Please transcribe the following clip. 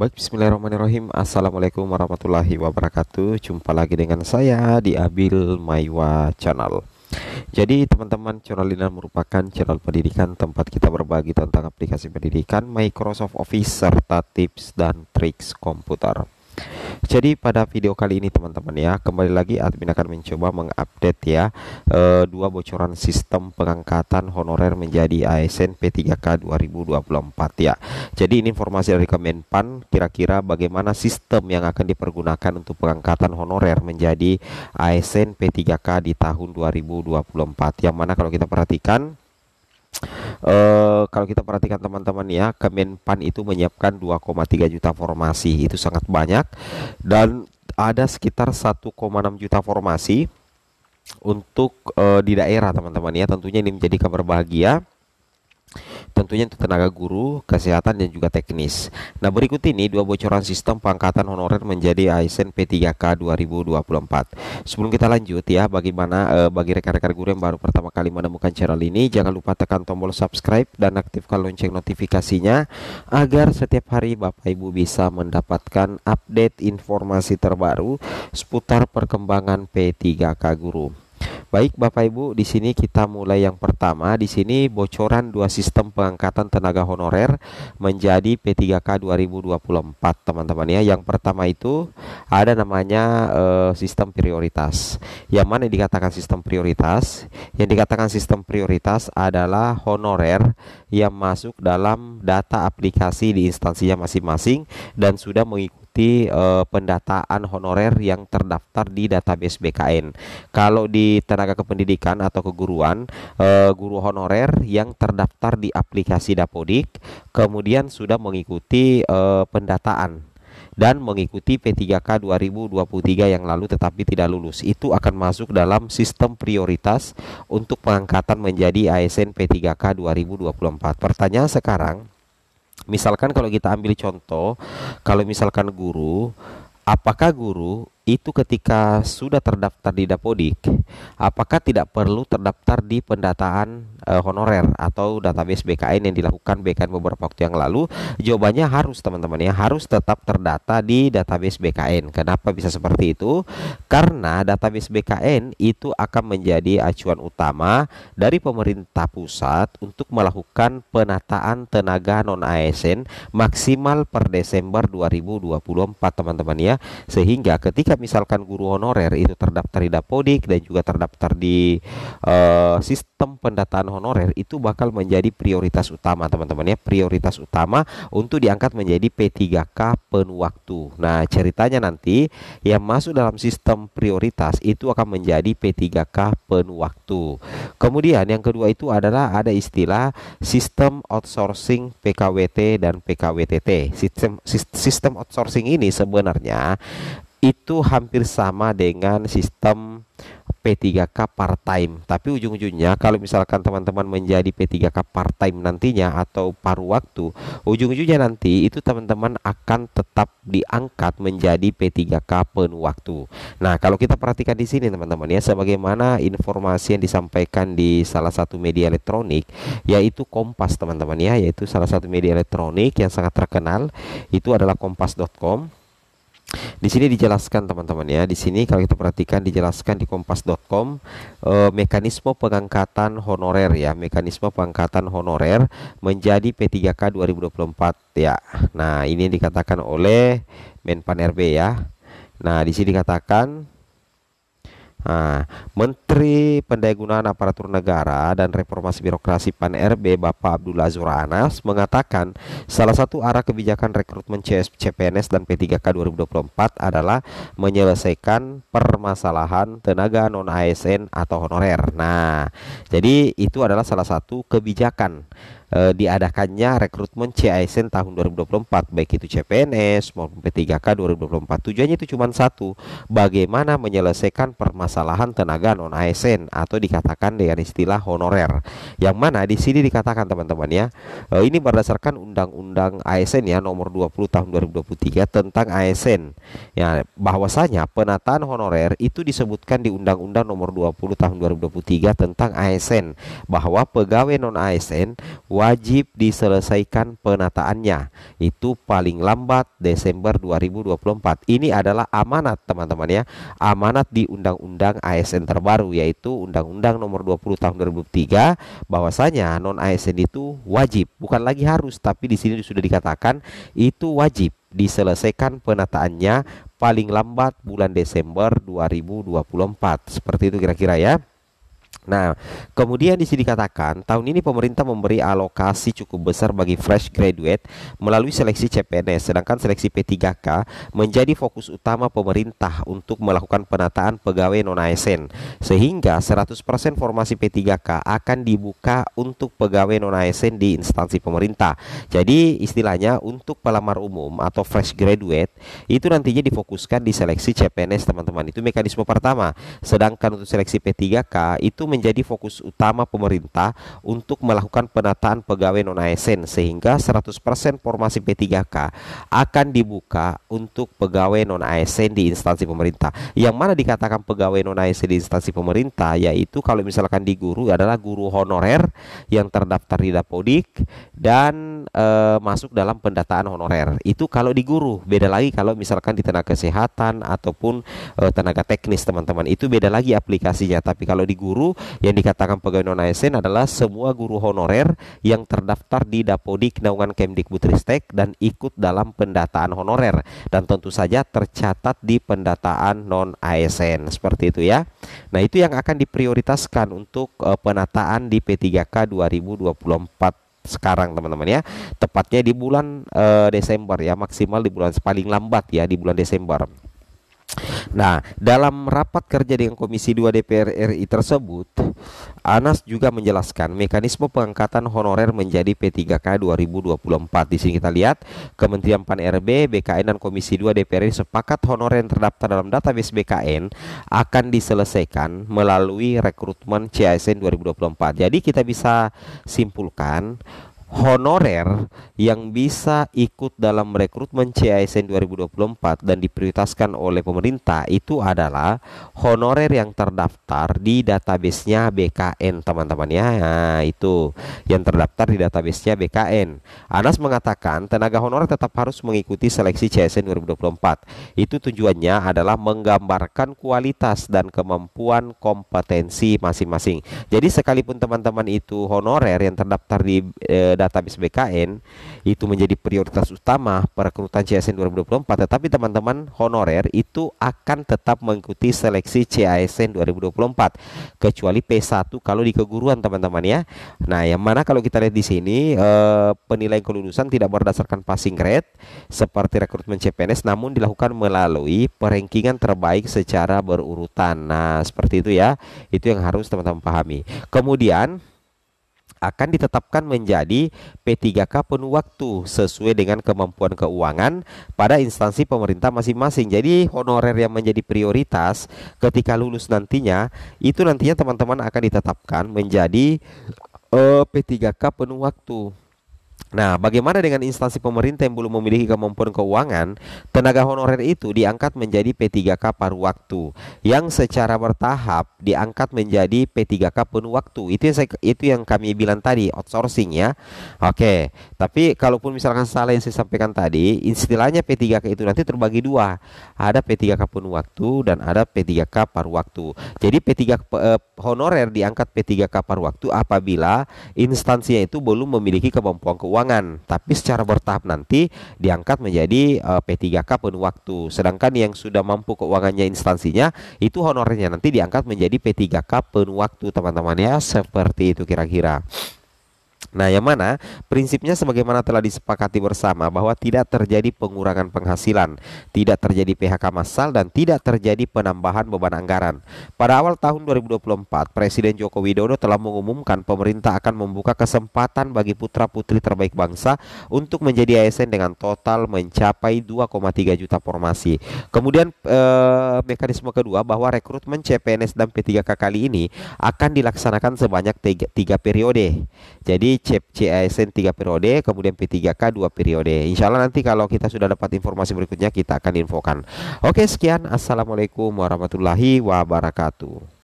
Baik, bismillahirrahmanirrahim. Assalamualaikum warahmatullahi wabarakatuh. Jumpa lagi dengan saya di Abil Maiwa Channel. Jadi teman-teman, channel ini merupakan channel pendidikan tempat kita berbagi tentang aplikasi pendidikan, Microsoft Office, serta tips dan triks komputer. Jadi pada video kali ini teman-teman ya, kembali lagi admin akan mencoba mengupdate ya dua bocoran sistem pengangkatan honorer menjadi ASN P3K 2024 ya. Jadi ini informasi dari Kemenpan, kira-kira bagaimana sistem yang akan dipergunakan untuk pengangkatan honorer menjadi ASN P3K di tahun 2024. Yang mana kalau kita perhatikan teman-teman ya, Kemenpan itu menyiapkan 2,3 juta formasi, itu sangat banyak, dan ada sekitar 1,6 juta formasi untuk di daerah teman-teman ya. Tentunya ini menjadi kabar bahagia, tentunya untuk tenaga guru, kesehatan, dan juga teknis. Nah, berikut ini dua bocoran sistem pengangkatan honorer menjadi ASN P3K 2024. Sebelum kita lanjut ya, bagi rekan-rekan guru yang baru pertama kali menemukan channel ini, jangan lupa tekan tombol subscribe dan aktifkan lonceng notifikasinya agar setiap hari Bapak Ibu bisa mendapatkan update informasi terbaru seputar perkembangan P3K guru. Baik Bapak Ibu, di sini kita mulai yang pertama. Di sini bocoran dua sistem pengangkatan tenaga honorer menjadi P3K 2024 teman-teman ya. Yang pertama itu ada namanya sistem prioritas. Yang mana dikatakan sistem prioritas? Yang dikatakan sistem prioritas adalah honorer yang masuk dalam data aplikasi di instansinya masing-masing dan sudah mengikuti pendataan honorer yang terdaftar di database BKN. Kalau di tenaga kependidikan atau keguruan, guru honorer yang terdaftar di aplikasi Dapodik kemudian sudah mengikuti pendataan dan mengikuti P3K 2023 yang lalu tetapi tidak lulus, itu akan masuk dalam sistem prioritas untuk pengangkatan menjadi ASN P3K 2024. Pertanyaan sekarang, misalkan kalau kita ambil contoh, kalau misalkan guru, apakah guru itu ketika sudah terdaftar di Dapodik, apakah tidak perlu terdaftar di pendataan honorer atau database BKN yang dilakukan BKN beberapa waktu yang lalu? Jawabannya harus teman-teman ya, harus tetap terdata di database BKN. Kenapa bisa seperti itu? Karena database BKN itu akan menjadi acuan utama dari pemerintah pusat untuk melakukan penataan tenaga non-ASN maksimal per Desember 2024 teman-teman ya. Sehingga ketika misalkan guru honorer itu terdaftar di Dapodik dan juga terdaftar di sistem pendataan honorer, itu bakal menjadi prioritas utama teman-teman ya, prioritas utama untuk diangkat menjadi P3K penuh waktu. Nah, ceritanya nanti yang masuk dalam sistem prioritas itu akan menjadi P3K penuh waktu. Kemudian yang kedua itu adalah ada istilah sistem outsourcing PKWT dan PKWTT. Sistem outsourcing ini sebenarnya itu hampir sama dengan sistem P3K part-time, tapi ujung-ujungnya kalau misalkan teman-teman menjadi P3K part-time nantinya atau paruh waktu, ujung-ujungnya nanti itu teman-teman akan tetap diangkat menjadi P3K penuh waktu. Nah, kalau kita perhatikan di sini teman-teman ya, sebagaimana informasi yang disampaikan di salah satu media elektronik yaitu Kompas teman-teman ya, yaitu salah satu media elektronik yang sangat terkenal, itu adalah kompas.com. Di sini dijelaskan teman-teman ya. Di sini kalau kita perhatikan dijelaskan di kompas.com mekanisme pengangkatan honorer ya, mekanisme pengangkatan honorer menjadi P3K 2024 ya. Nah, ini dikatakan oleh Menpan RB ya. Nah, di sini dikatakan Menteri Pendayagunaan Aparatur Negara dan Reformasi Birokrasi PAN RB Bapak Abdullah Azwar Anas mengatakan salah satu arah kebijakan rekrutmen CPNS dan P3K 2024 adalah menyelesaikan permasalahan tenaga non-ASN atau honorer. Nah, jadi itu adalah salah satu kebijakan diadakannya rekrutmen CASN tahun 2024, baik itu CPNS maupun P3K 2024. Tujuannya itu cuma satu, bagaimana menyelesaikan permasalahan tenaga non ASN atau dikatakan dengan istilah honorer. Yang mana di sini dikatakan teman-teman ya, ini berdasarkan Undang-Undang ASN ya nomor 20 tahun 2023 tentang ASN. Ya, bahwasanya penataan honorer itu disebutkan di Undang-Undang nomor 20 tahun 2023 tentang ASN, bahwa pegawai non ASN wajib diselesaikan penataannya itu paling lambat Desember 2024. Ini adalah amanat teman-teman ya, amanat di Undang-Undang ASN terbaru, yaitu Undang-Undang Nomor 20 Tahun 2003, bahwasanya non ASN itu wajib, bukan lagi harus, tapi di sini sudah dikatakan itu wajib diselesaikan penataannya paling lambat bulan Desember 2024. Seperti itu kira-kira ya. Nah, kemudian di sini dikatakan tahun ini pemerintah memberi alokasi cukup besar bagi fresh graduate melalui seleksi CPNS, sedangkan seleksi P3K menjadi fokus utama pemerintah untuk melakukan penataan pegawai non-ASN, sehingga 100% formasi P3K akan dibuka untuk pegawai non-ASN di instansi pemerintah. Jadi istilahnya untuk pelamar umum atau fresh graduate itu nantinya difokuskan di seleksi CPNS teman-teman. Itu mekanisme pertama. Sedangkan untuk seleksi P3K itu menjadi fokus utama pemerintah untuk melakukan penataan pegawai non-ASN, sehingga 100% formasi P3K akan dibuka untuk pegawai non-ASN di instansi pemerintah. Yang mana dikatakan pegawai non-ASN di instansi pemerintah, yaitu kalau misalkan di guru adalah guru honorer yang terdaftar di Dapodik dan masuk dalam pendataan honorer. Itu kalau di guru. Beda lagi kalau misalkan di tenaga kesehatan ataupun tenaga teknis teman-teman, itu beda lagi aplikasinya. Tapi kalau di guru yang dikatakan pegawai non-ASN adalah semua guru honorer yang terdaftar di Dapodik naungan Kemdikbudristek dan ikut dalam pendataan honorer, dan tentu saja tercatat di pendataan non-ASN. Seperti itu ya. Nah, itu yang akan diprioritaskan untuk penataan di P3K 2024 sekarang teman-teman ya, tepatnya di bulan Desember ya, maksimal di bulan paling lambat ya di bulan Desember. Nah, dalam rapat kerja dengan Komisi 2 DPR RI tersebut, Anas juga menjelaskan mekanisme pengangkatan honorer menjadi P3K 2024. Di sini kita lihat Kementerian Pan-RB, BKN dan Komisi 2 DPR RI sepakat honorer yang terdaftar dalam database BKN akan diselesaikan melalui rekrutmen CASN 2024. Jadi kita bisa simpulkan honorer yang bisa ikut dalam rekrutmen CASN 2024 dan diprioritaskan oleh pemerintah itu adalah honorer yang terdaftar di database-nya BKN teman-teman ya. Nah, itu yang terdaftar di database-nya BKN. Anas mengatakan tenaga honorer tetap harus mengikuti seleksi CASN 2024. Itu tujuannya adalah menggambarkan kualitas dan kemampuan kompetensi masing-masing. Jadi sekalipun teman-teman itu honorer yang terdaftar di database BKN itu menjadi prioritas utama perekrutan CASN 2024, tetapi teman-teman honorer itu akan tetap mengikuti seleksi CASN 2024 kecuali P1 kalau di keguruan teman-teman ya. Nah, yang mana kalau kita lihat di sini penilaian kelulusan tidak berdasarkan passing grade seperti rekrutmen CPNS, namun dilakukan melalui perengkingan terbaik secara berurutan. Nah, seperti itu ya. Itu yang harus teman-teman pahami. Kemudian akan ditetapkan menjadi P3K penuh waktu sesuai dengan kemampuan keuangan pada instansi pemerintah masing-masing. Jadi honorer yang menjadi prioritas ketika lulus nantinya itu nantinya teman-teman akan ditetapkan menjadi P3K penuh waktu. Nah, bagaimana dengan instansi pemerintah yang belum memiliki kemampuan keuangan? Tenaga honorer itu diangkat menjadi P3K paruh waktu yang secara bertahap diangkat menjadi P3K penuh waktu. Itu yang kami bilang tadi, outsourcing ya. Oke, tapi kalaupun misalkan salah yang saya sampaikan tadi, istilahnya P3K itu nanti terbagi dua. Ada P3K penuh waktu dan ada P3K paruh waktu. Jadi P3K honorer diangkat P3K paruh waktu apabila instansinya itu belum memiliki kemampuan keuangan, tapi secara bertahap nanti diangkat menjadi P3K penuh waktu. Sedangkan yang sudah mampu keuangannya instansinya itu honorernya nanti diangkat menjadi P3K penuh waktu teman-teman ya. Seperti itu kira-kira. Nah, yang mana prinsipnya sebagaimana telah disepakati bersama bahwa tidak terjadi pengurangan penghasilan, tidak terjadi PHK massal, dan tidak terjadi penambahan beban anggaran. Pada awal tahun 2024, Presiden Joko Widodo telah mengumumkan pemerintah akan membuka kesempatan bagi putra-putri terbaik bangsa untuk menjadi ASN dengan total mencapai 2,3 juta formasi. Kemudian mekanisme kedua bahwa rekrutmen CPNS dan P3K kali ini akan dilaksanakan sebanyak 3 periode. Jadi CASN 3 periode, kemudian P3K 2 periode. Insya Allah nanti kalau kita sudah dapat informasi berikutnya kita akan infokan. Oke, sekian. Assalamualaikum warahmatullahi wabarakatuh.